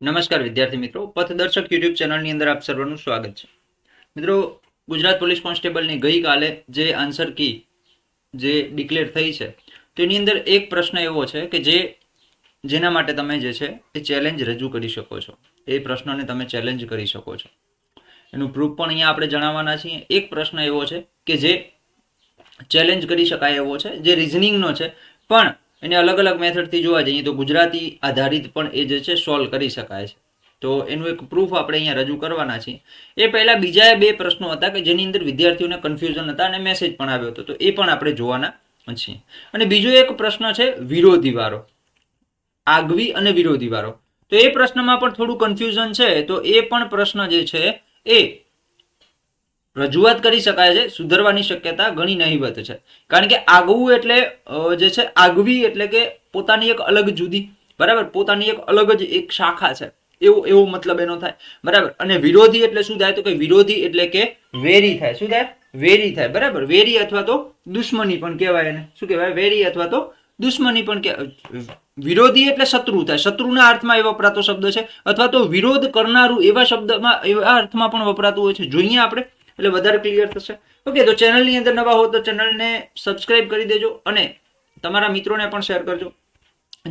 નમસ્કાર વિદ્યાર્થી મિત્રો, પથદર્શક યુટ્યુબ ચેનલની અંદર આપ સર્વનું સ્વાગત છે. મિત્રો, ગુજરાત પોલીસ કોન્સ્ટેબલની ગઈકાલે જે આન્સર કી જે ડિક્લેર થઈ છે તો એની અંદર એક પ્રશ્ન એવો છે કે જેના માટે તમે જે છે એ ચેલેન્જ રજૂ કરી શકો છો. એ પ્રશ્નને તમે ચેલેન્જ કરી શકો છો. એનું પ્રૂફ પણ અહીંયા આપણે જણાવવાના છીએ. એક પ્રશ્ન એવો છે કે જે ચેલેન્જ કરી શકાય એવો છે, જે રિઝનિંગનો છે, પણ એને અલગ અલગ મેથડથી જોવા જઈએ તો ગુજરાતી આધારિત પણ એ જે છે સોલ્વ કરી શકાય છે. તો એનું એક પ્રૂફ આપણે અહીંયા રજૂ કરવાના છીએ. એ પહેલા બીજા બે પ્રશ્નો હતા કે જેની અંદર વિદ્યાર્થીઓને કન્ફ્યુઝન હતા અને મેસેજ પણ આવ્યો હતો, તો એ પણ આપણે જોવાના છીએ. અને બીજો એક પ્રશ્ન છે વિરોધી વારો, આગવી અને વિરોધી વારો. તો એ પ્રશ્નમાં પણ થોડું કન્ફ્યુઝન છે, તો એ પણ પ્રશ્ન જે છે એ રજૂઆત કરી શકાય છે. સુધરવાની શક્યતા ઘણી નહીવત છે, કારણ કે આગવું એટલે જે છે આગવી એટલે કે પોતાની એક અલગ જુદી, બરાબર, પોતાની એક અલગ જ એક શાખા છે, એવો મતલબ એનો થાય, બરાબર. અને વિરોધી એટલે શું થાય, તો કે વિરોધી એટલે કે વેરી થાય. શું થાય? વેરી થાય, બરાબર. વેરી અથવા તો દુશ્મની પણ કહેવાય એને. શું કહેવાય? વેરી અથવા તો દુશ્મની પણ કહેવાય. વિરોધી એટલે શત્રુ થાય, શત્રુના અર્થમાં એ વપરાતો શબ્દ છે, અથવા તો વિરોધ કરનારું એવા શબ્દમાં એવા અર્થમાં પણ વપરાતું હોય છે. જોઈએ આપણે એટલે વધારે ક્લિયર થશે. ઓકે, તો ચેનલની અંદર નવા હો તો ચેનલને સબસ્ક્રાઇબ કરી દેજો અને તમારા મિત્રોને પણ શેર કરજો.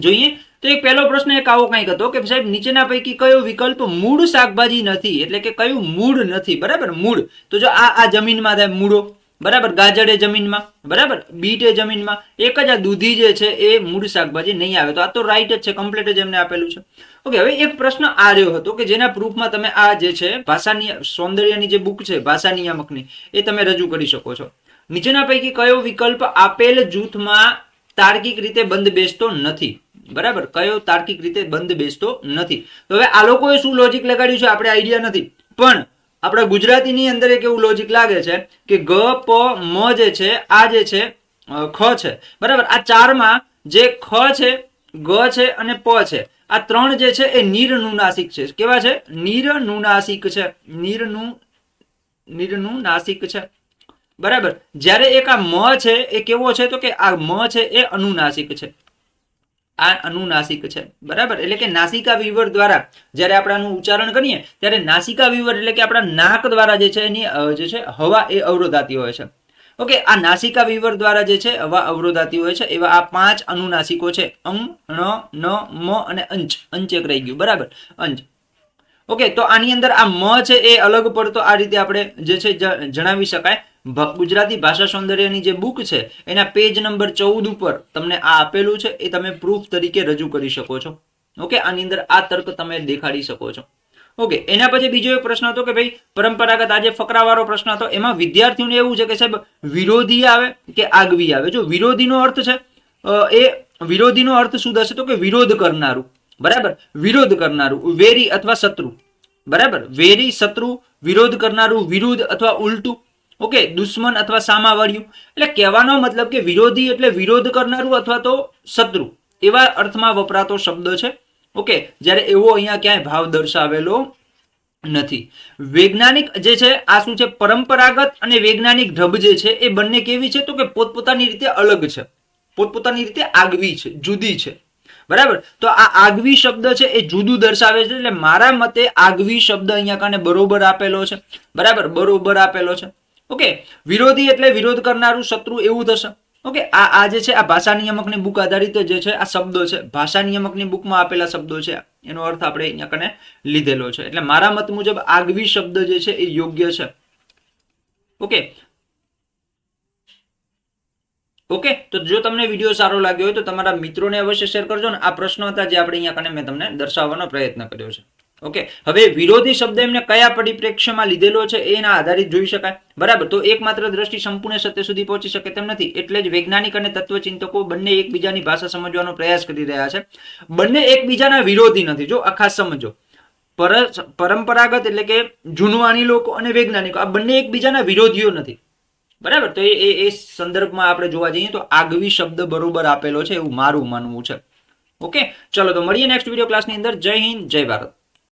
જોઈએ તો એક પહેલો પ્રશ્ન એક આવો કંઈક હતો કે સાહેબ નીચેના પૈકી કયો વિકલ્પ મૂળ શાકભાજી નથી, એટલે કે કયું મૂળ નથી, બરાબર. મૂળ તો જો આ જમીનમાં થાય મૂળો, બરાબર. ગાજર એ જમીનમાં, બરાબર. બીટ એ જમીનમાં, એક જ આ દૂધી જે છે એ મૂળ શાકભાજી નહીં આવે. તો આ તો રાઈટ જ છે, કમ્પ્લીટ જ એમને આપેલું છે. ઓકે, હવે એક પ્રશ્ન આ રહ્યો હતો કે જેના પ્રૂફમાં તમે આ જે છે ભાષાની સૌંદર્યની જે બુક છે ભાષા નિયામકની, એ તમે રજૂ કરી શકો છો. નીચેના પૈકી કયો વિકલ્પ આપેલ જૂથમાં તાર્કિક રીતે બંધ બેસતો નથી, બરાબર. કયો તાર્કિક રીતે બંધ બેસતો નથી. તો હવે આ લોકોએ શું લોજિક લગાડ્યું છે આપણે આઈડિયા નથી, પણ આપણા ગુજરાતીની અંદર એક એવું લોજિક લાગે છે કે ગ પ મ જે છે આ જે છે ખ છે, બરાબર. આ ચારમાં જે ખ છે, ગ છે અને પ છે, આ ત્રણ જે છે એ નિરનુનાસિક છે. કેવા છે? નિરનુનાસિક છે. નિરનુનાસિક છે, બરાબર. જ્યારે એક આ મ છે એ કેવો છે, તો કે આ મ છે એ અનુનાસિક છે. આ અનુનાસિક છે, બરાબર. એટલે કે નાસિકા વિવર દ્વારા જ્યારે આપણે આનું ઉચ્ચારણ કરીએ ત્યારે નાસિકા વિવર એટલે કે આપણા નાક દ્વારા જે છે એની જે છે હવા એ અવરોધાતી હોય છે. ઓકે, આ નાસિકા વિવર દ્વારા જે છે હવા અવરોધાતી હોય છે. એવા આ 5 અનુનાસિકો છે: અંગ, ણ, ન, મ અને અંચ. અંચ એક રહી ગયું, બરાબર. અંચ. ઓકે, તો આની અંદર આ મ છે એ અલગ પડતો આ રીતે આપણે જે છે જણાવી શકાય. ગુજરાતી ભાષા સૌંદર્યની જે બુક છે એના પેજ નંબર 14 ઉપર તમને આ આપેલું છે, એ તમે પ્રૂફ તરીકે રજૂ કરી શકો છો. ઓકે, આની અંદર આ તર્ક તમે દેખાડી શકો છો. ઓકે, એના પછી બીજો એક પ્રશ્ન હતો કે ભાઈ પરંપરાગત આજે ફકરાવાળો પ્રશ્ન હતો. એમાં વિદ્યાર્થીઓને એવું છે કે સાહેબ વિરોધી આવે કે આગવી આવે. જો વિરોધીનો અર્થ છે એ વિરોધીનો અર્થ શું થશે, તો કે વિરોધ કરનારું, બરાબર. વિરોધ કરનારું, વેરી અથવા શત્રુ, બરાબર. વેરી, શત્રુ, વિરોધ કરનારું, વિરુદ્ધ અથવા ઉલટું. ઓકે, દુશ્મન અથવા સામાવાળિયું. એટલે કહેવાનો મતલબ કે વિરોધી એટલે વિરોધ કરનારું અથવા તો શત્રુ, એવા અર્થમાં વપરાતો શબ્દ છે. ઓકે, જ્યારે એવો અહીંયા ક્યાંય ભાવ દર્શાવેલો નથી. વૈજ્ઞાનિક જે છે આ શું છે, પરંપરાગત અને વૈજ્ઞાનિક ઢબ જે છે એ બંને કેવી છે, તો કે પોતપોતાની રીતે અલગ છે, પોતપોતાની રીતે આગવી છે, જુદી છે, બરાબર. તો આ આગવી શબ્દ છે એ જુદું દર્શાવે છે. એટલે મારા મતે આગવી શબ્દ અહીંયા કાને બરોબર આપેલો છે, બરાબર, બરોબર આપેલો છે. ઓકે, વિરોધી એટલે વિરોધ કરનારું, શત્રુ, એવું થશે. ઓકે, આ જે છે આ ભાષા નિયામકની બુક આધારિત જે છે આ શબ્દો છે, ભાષા નિયામકની બુકમાં આપેલા શબ્દો છે, એનો અર્થ આપણે અહીંયા કને લીધેલો છે. એટલે મારા મત મુજબ આગવી શબ્દ જે છે એ યોગ્ય છે. ઓકે, ઓકે, તો જો તમને વિડીયો સારો લાગ્યો હોય તો તમારા મિત્રોને અવશ્ય શેર કરજો ને. આ પ્રશ્નો હતા જે આપણે અહીંયા કને મેં તમને દર્શાવવાનો પ્રયત્ન કર્યો છે. ઓકે, હવે વિરોધી શબ્દ એમને કયા પરિપ્રેક્ષ્યમાં લીધેલો છે એના આધારિત જોઈ શકાય, બરાબર. તો એકમાત્ર દ્રષ્ટિ સંપૂર્ણ સત્ય સુધી પહોંચી શકે તેમ નથી. એટલે જ વૈજ્ઞાનિક અને તત્વચિંતકો બંને એકબીજાની ભાષા સમજવાનો પ્રયાસ કરી રહ્યા છે. બંને એકબીજાના વિરોધી નથી. જો આ ખાસ સમજો, પરંપરાગત એટલે કે જૂનવાણી લોકો અને વૈજ્ઞાનિકો આ બંને એકબીજાના વિરોધીઓ નથી, બરાબર. તો એ સંદર્ભમાં આપણે જોવા જઈએ તો આગવી શબ્દ બરોબર આપેલો છે એવું મારું માનવું છે. ઓકે, ચલો તો મળીએ નેક્સ્ટ વિડીયો ક્લાસની અંદર. જય હિન્દ, જય ભારત.